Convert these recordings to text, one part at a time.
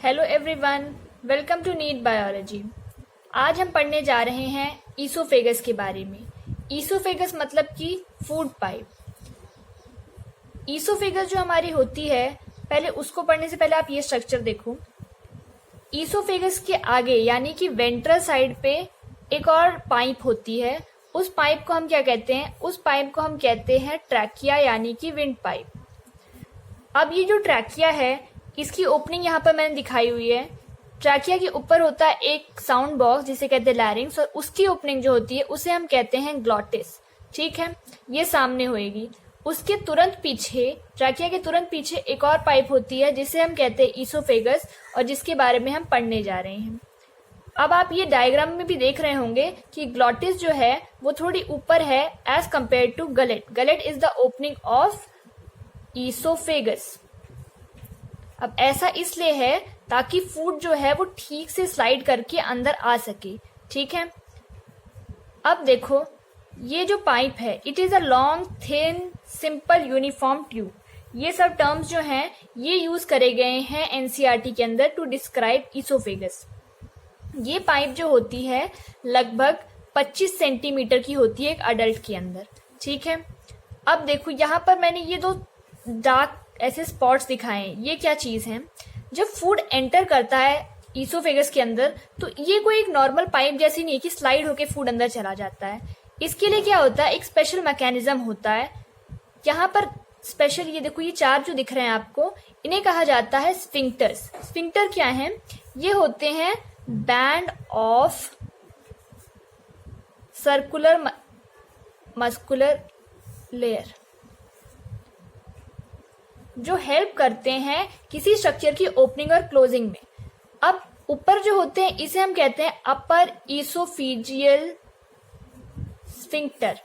Hello everyone, welcome to NEET biology. आज हम पढ़ने जा रहे हैं ईसोफेगस के बारे में। ईसोफेगस मतलब कि फूड पाइप। ईसोफेगस जो हमारी होती है, पहले उसको पढ़ने से पहले आप ये स्ट्रक्चर देखो। ईसोफेगस के आगे यानी कि वेंट्रल साइड पे एक और पाइप होती है। उस पाइप को हम क्या कहते हैं? उस पाइप को हम कहते हैं ट्रैकिया यानी कि विंड पाइप। अब ये जो ट्रैकिया है, इसकी ओपनिंग यहाँ पर मैंने दिखाई हुई है। ट्रैकिया के ऊपर होता है एक साउंड बॉक्स जिसे कहते हैं लैरिंक्स, और उसकी ओपनिंग जो होती है उसे हम कहते हैं ग्लॉटिस। ठीक है, ये सामने होएगी। उसके तुरंत पीछे, ट्रैकिया के तुरंत पीछे एक और पाइप होती है जिसे हम कहते हैं ईसोफेगस, और जिसके बारे में हम पढ़ने जा रहे हैं। अब आप ये डायग्राम में भी देख रहे होंगे कि ग्लॉटिस जो है वो थोड़ी ऊपर है as compare to gullet. Gullet is the opening of oesophagus. अब ऐसा इसलिए है ताकि फूड जो है वो ठीक से स्लाइड करके अंदर आ सके। ठीक है, अब देखो ये जो पाइप है, it is a long thin simple uniform tube. ये सब टर्म्स जो हैं ये यूज करे गए हैं एनसीईआरटी के अंदर टू डिस्क्राइब ईसोफेगस। ये पाइप जो होती है लगभग 25 सेंटीमीटर की होती है एक अडल्ट के अंदर। ठीक है, अब देखो यहाँ पर मैंने ये दो डार्क ऐसे स्पॉट्स दिखाए हैं। ये क्या चीज है? जब फूड एंटर करता है ईसोफेगस के अंदर तो ये कोई एक नॉर्मल पाइप जैसी नहीं है कि स्लाइड होके फूड अंदर चला जाता है। इसके लिए क्या होता है? एक स्पेशल मैकेनिज्म होता है यहाँ पर। स्पेशल ये देखो, ये चार जो दिख रहे हैं आपको, इन्हें कहा जाता है स्फिंक्टर्स। स्फिंक्टर क्या है? ये होते हैं band of circular muscular layer जो हेल्प करते हैं किसी स्ट्रक्चर की ओपनिंग और क्लोजिंग में। अब ऊपर जो होते हैं इसे हम कहते हैं अपर ईसोफेजियल स्फिंक्टर,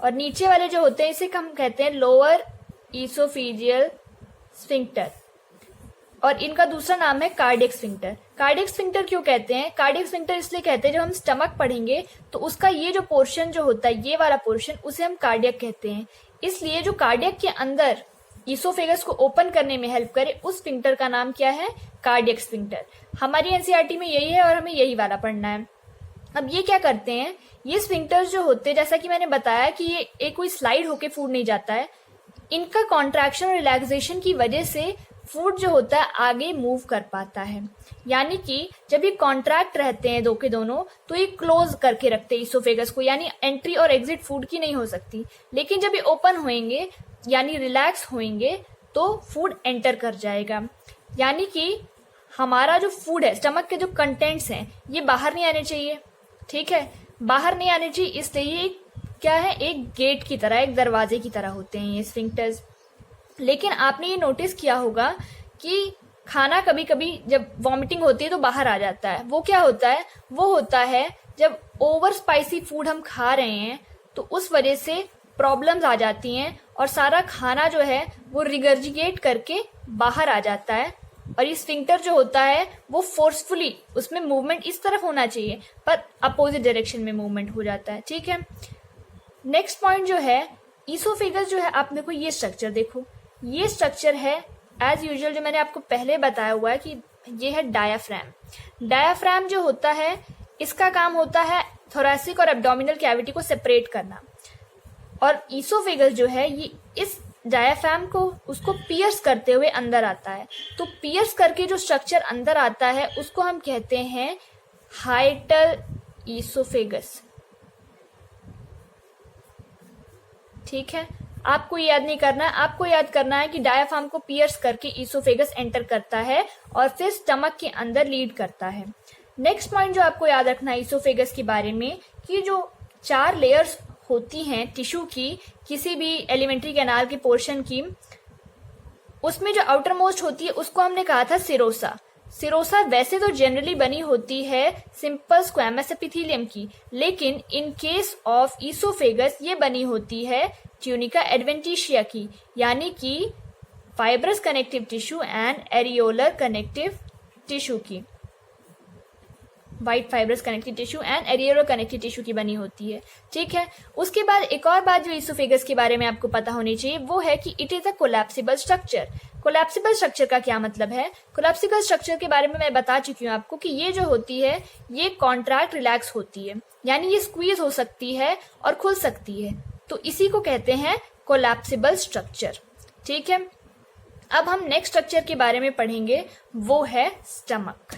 और नीचे वाले जो होते हैं इसे हम कहते हैं लोअर ईसोफेजियल स्फिंक्टर, और इनका दूसरा नाम है कार्डियक स्फिंक्टर। कार्डियक स्फिंक्टर क्यों कहते हैं? कार्डियक स्फिंक्टर इसलिए कहते हैं, जब हम स्टमक पढ़ेंगे तो उसका ये जो पोर्शन जो होता है, ये वाला पोर्शन, उसे हम कार्डियक कहते हैं। इसलिए जो कार्डियक के अंदर ईसोफेगस को ओपन करने में हेल्प करे, उस स्फिंक्टर का नाम क्या है? Cardiac sphincter. हमारी एनसीईआरटी में यही है और हमें यही वाला पढ़ना है। अब ये क्या करते हैं? ये स्फिंक्टर्स जो होते हैं, जैसा कि मैंने बताया कि ये एक कोई स्लाइड होके फूड नहीं जाता है। इनका कॉन्ट्रैक्शन और रिलैक्सेशन की वजह से फूड जो होता है आगे मूव कर पाता है। यानी कि जब ये कॉन्ट्रैक्ट रहते हैं दो के दोनों, तो ये क्लोज करके रखते हैं ईसोफेगस को, यानी एंट्री और एग्जिट फूड की नहीं हो सकती। लेकिन जब ये ओपन होंगे यानी रिलैक्स होंगे तो फूड एंटर कर जाएगा। यानी कि हमारा जो फूड है, स्टमक के जो कंटेंट्स हैं, ये बाहर नहीं आने चाहिए। ठीक है, बाहर नहीं आने चाहिए, इसलिए ये क्या है? एक गेट की तरह, एक दरवाजे की तरह होते हैं ये स्फिंक्टर्स। लेकिन आपने ये नोटिस किया होगा कि खाना कभी कभी जब वॉमिटिंग होती है तो बाहर आ जाता है। वो क्या होता है? वो होता है जब ओवर स्पाइसी फूड हम खा रहे हैं तो उस वजह से प्रॉब्लम्स आ जाती हैं और सारा खाना जो है वो रिगर्जिगेट करके बाहर आ जाता है। और ये स्फिंक्टर जो होता है वो फोर्सफुली, उसमें मूवमेंट इस तरफ होना चाहिए पर अपोजिट डायरेक्शन में मूवमेंट हो जाता है। ठीक है, नेक्स्ट पॉइंट जो है, ईसोफेगस जो है, आप देखो ये स्ट्रक्चर देखो। ये स्ट्रक्चर है एज यूजुअल जो मैंने आपको पहले बताया हुआ है कि ये है डायाफ्राम। डायाफ्राम जो होता है, इसका काम होता है थोरैसिक और एब्डोमिनल कैविटी को सेपरेट करना। और ईसोफेगस जो है ये इस डायाफ्राम को उसको पियर्स करते हुए अंदर आता है। तो पियर्स करके जो स्ट्रक्चर अंदर आता है उसको हम कहते हैं हाइटल ईसोफेगस। ठीक है, आपको याद नहीं करना है, आपको याद करना है कि डायाफ्राम को पियर्स करके ईसोफेगस एंटर करता है और फिर स्टमक के अंदर लीड करता है। नेक्स्ट पॉइंट जो आपको याद रखना है ईसोफेगस के बारे में, कि जो 4 लेयर्स होती हैं टिश्यू की, किसी भी एलिमेंट्री कैनाल के पोर्शन की, उसमें जो आउटर मोस्ट होती है उसको हमने कहा था सिरोसा। सिरोसा वैसे तो जनरली बनी होती है सिंपल स्क्वैमस एपिथेलियम की, लेकिन इन केस ऑफ ईसोफेगस ये बनी होती है ट्यूनिका एडवेंटिशिया की, यानी कि fibrous connective tissue and areolar connective tissue की। White fibrous connective tissue and areolar connective tissue की बनी होती है। ठीक है, उसके बाद एक और बात जो ईसोफेगस के बारे में आपको पता होनी चाहिए वो है कि it is a collapsible structure. Collapsible structure का क्या मतलब है? कोलैप्सिबल स्ट्रक्चर के बारे में मैं बता चुकी हूँ आपको कि ये जो होती है ये कॉन्ट्रैक्ट रिलैक्स होती है, यानी ये स्क्वीज हो सकती है और खुल सकती है, तो इसी को कहते हैं कोलैप्सिबल स्ट्रक्चर। ठीक है, अब हम नेक्स्ट स्ट्रक्चर के बारे में पढ़ेंगे, वो है स्टमक।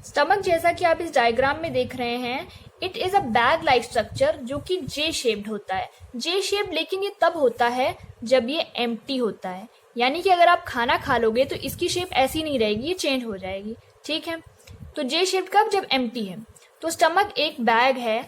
स्टमक जैसा कि आप इस डायग्राम में देख रहे हैं, it is a bag like structure जो कि जे शेप्ड होता है। जे शेप्ड लेकिन ये तब होता है जब ये एम्प्टी होता है, यानी कि अगर आप खाना खा लोगे तो इसकी शेप ऐसी नहीं रहेगी, ये चेंज हो जाएगी। ठीक है, तो जे शेप्ड कब? जब एम्प्टी है। तो स्टमक एक बैग है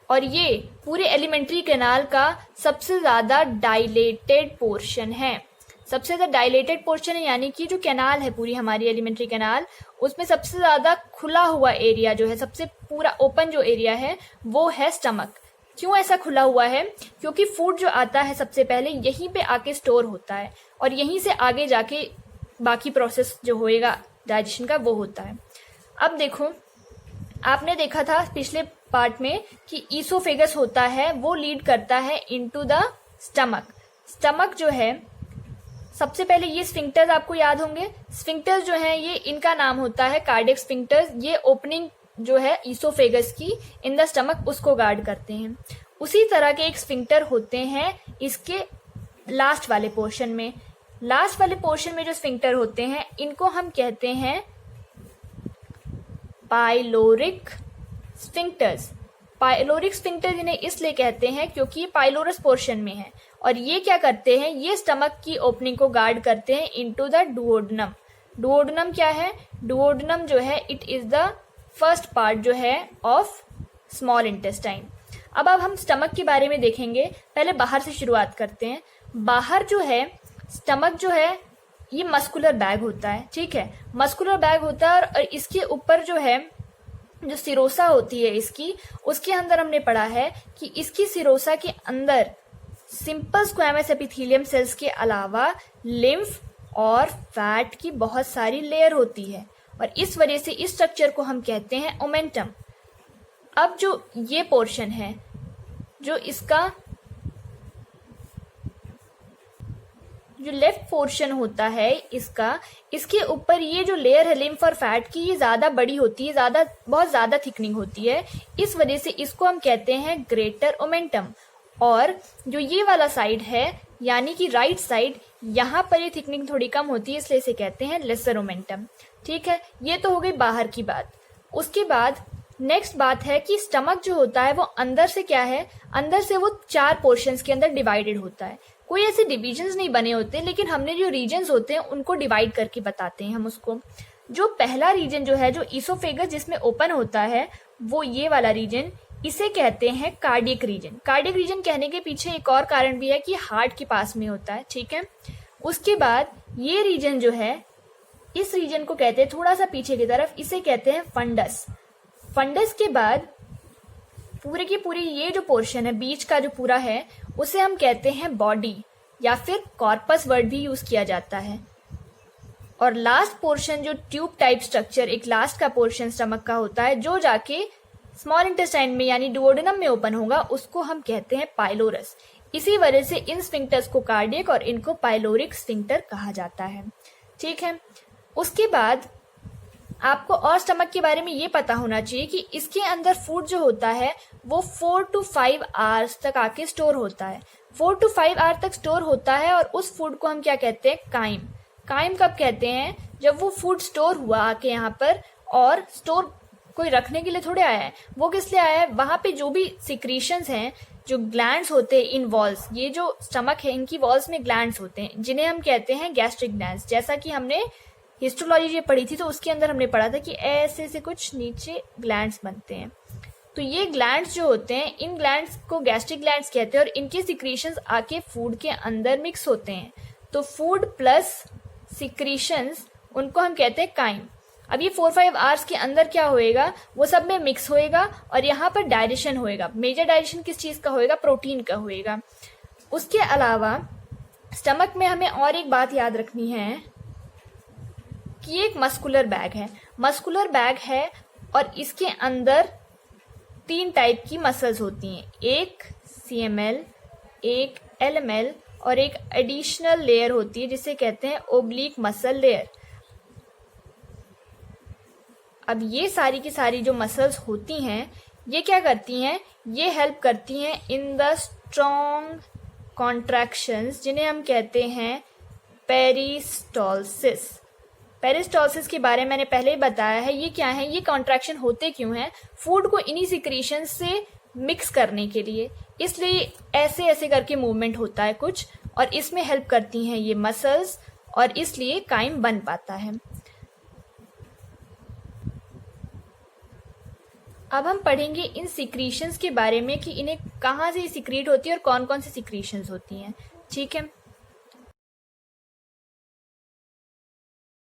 और ये पूरे एलिमेंट्री कैनाल का सबसे ज्यादा डायलेटेड पोर्शन है। सबसे ज्यादा डायलेटेड पोर्शन है, यानी कि जो कैनाल है पूरी हमारी एलिमेंट्री कैनाल, उसमें सबसे ज्यादा खुला हुआ एरिया जो है, सबसे पूरा ओपन जो एरिया है वो है स्टमक। क्यों ऐसा खुला हुआ है? क्योंकि फूड जो आता है सबसे पहले यहीं पे आके स्टोर होता है और यहीं से आगे जाके बाकी प्रोसेस जो होएगा डाइजेशन का वो होता है। अब देखो, आपने देखा था पिछले पार्ट में कि ईसोफेगस होता है वो लीड करता है इनटू द स्टमक। स्टमक जो है सबसे पहले ये स्फिंक्टर्स आपको याद होंगे। स्फिंक्टर्स जो है ये इनका नाम होता है कार्डियक स्फिंक्टर्स। ये ओपनिंग जो है ईसोफेगस की इन द स्टमक उसको गार्ड करते हैं। उसी तरह के एक स्फिंक्टर होते हैं इसके लास्ट वाले पोर्शन में। लास्ट वाले पोर्शन में जो स्फिंक्टर होते हैं इनको हम कहते हैं पाइलोरिक स्फिंक्टर्स। पाइलोरिक स्फिंक्टर इन्हें इसलिए कहते हैं क्योंकि ये पाइलोरस पोर्शन में है और ये क्या करते हैं, ये स्टमक की ओपनिंग को गार्ड करते हैं इनटू द डुओडेनम। डुओडेनम क्या है? डुओडेनम जो है it is the first part जो है ऑफ स्मॉल इंटेस्टाइन। अब हम स्टमक के बारे में देखेंगे। पहले बाहर से शुरुआत करते हैं। बाहर जो है स्टमक जो है ये मस्कुलर बैग होता है। ठीक है, मस्कुलर बैग होता है और इसके ऊपर जो है जो सिरोसा होती है इसकी, उसके अंदर हमने पढ़ा है कि इसकी सिरोसा के अंदर सिंपल स्क्वैमस एपिथेलियम सेल्स के अलावा लिम्फ और फैट की बहुत सारी लेयर होती है और इस वजह से इस स्ट्रक्चर को हम कहते हैं ओमेंटम। अब जो ये पोर्शन है, जो इसका जो लेफ्ट पोर्शन होता है इसका, इसके ऊपर ये जो लेयर है लिम्फ और फैट की, ये ज्यादा बड़ी होती है, बहुत ज्यादा थिकनिंग होती है। इस वजह से इसको हम कहते हैं ग्रेटर ओमेंटम। और जो ये वाला साइड है यानी कि राइट साइड, यहाँ पर ये थिकनिंग थोड़ी कम होती है, इसलिए इसे कहते हैं लेसर ओमेंटम। ठीक है, ये तो हो गई बाहर की बात। उसके बाद नेक्स्ट बात है कि स्टमक जो होता है वो अंदर से क्या है, अंदर से वो 4 पोर्शंस के अंदर डिवाइडेड होता है। कोई ऐसे डिविजन्स नहीं बने होते, लेकिन हमने जो रीजन्स होते हैं उनको डिवाइड करके बताते हैं हम उसको। जो पहला रीजन जो है, जो ईसोफेगस जिसमें ओपन होता है, वो ये वाला रीजन, इसे कहते हैं कार्डियक रीजन। कार्डियक रीजन कहने के पीछे एक और कारण भी है कि हार्ट के पास में होता है। ठीक है, उसके बाद ये रीजन जो है, इस रीजन को कहते हैं थोड़ा सा पीछे की तरफ, इसे कहते हैं फंडस। फंडस के बाद पूरे की पूरी ये जो पोर्शन है बीच का जो पूरा है, उसे हम कहते हैं बॉडी या फिर कॉर्पस वर्ड भी यूज किया जाता है। और लास्ट पोर्शन जो ट्यूब टाइप स्ट्रक्चर, एक लास्ट का पोर्शन स्टमक का होता है जो जाके स्मॉल इंटेस्टाइन में यानी डुओडेनम में ओपन होगा, उसको हम कहते हैं पाइलोरस। इसी वजह से इन स्फिंक्टर्स को कार्डियक और इनको पाइलोरिक स्फिंक्टर कहा जाता है। ठीक है, उसके बाद आपको और स्टमक के बारे में ये पता होना चाहिए कि इसके अंदर फूड जो होता है वो 4 to 5 आवर्स तक आके स्टोर होता है। 4 to 5 आवर तक स्टोर होता है और उस फूड को हम क्या कहते हैं, काइम। काइम कब कहते हैं, जब वो फूड स्टोर हुआ आके यहाँ पर, और स्टोर कोई रखने के लिए थोड़े आया है, वो किस लिए आया है, वहां पे जो भी सिक्रीशंस हैं, जो ग्लैंड्स होते हैं इन वॉल्स, ये जो स्टमक है इनकी वॉल्स में ग्लैंड्स होते हैं जिन्हें हम कहते हैं गैस्ट्रिक ग्लैंड्स। जैसा कि हमने हिस्टोलॉजी जो पढ़ी थी तो उसके अंदर हमने पढ़ा था कि ऐसे से कुछ नीचे ग्लैंड्स बनते हैं। तो ये ग्लैंड्स जो होते हैं, इन ग्लैंड्स को गैस्ट्रिक ग्लैंड्स कहते हैं और इनके सिक्रीशंस आके फूड के अंदर मिक्स होते हैं। तो फूड प्लस सिक्रीशंस उनको हम कहते हैं काइम। अब ये 4-5 आवर्स के अंदर क्या होएगा, वो सब में मिक्स होएगा और यहाँ पर डाइजेशन होएगा। मेजर डाइजेशन किस चीज का होएगा, प्रोटीन का होएगा। उसके अलावा स्टमक में हमें और एक बात याद रखनी है ये एक मस्कुलर बैग है और इसके अंदर 3 टाइप की मसल्स होती हैं, एक CML, एक LML और एक एडिशनल लेयर होती है जिसे कहते हैं ओब्लिक मसल लेयर। अब ये सारी की सारी जो मसल्स होती हैं ये क्या करती हैं, ये हेल्प करती हैं इन द स्ट्रॉन्ग कॉन्ट्रैक्शंस जिन्हें हम कहते हैं पेरिस्टॉल्सिस। पेरिस्टॉल्सिस के बारे में मैंने पहले ही बताया है। ये क्या है, ये कॉन्ट्रैक्शन होते क्यों हैं, फूड को इन्हीं सिक्रीशन से मिक्स करने के लिए, इसलिए ऐसे ऐसे करके मूवमेंट होता है कुछ, और इसमें हेल्प करती हैं ये मसल्स और इसलिए काइम बन पाता है। अब हम पढ़ेंगे इन सिक्रीशंस के बारे में कि इन्हें कहाँ से सिक्रीट होती है और कौन कौन सी सिक्रीशंस होती हैं। ठीक है,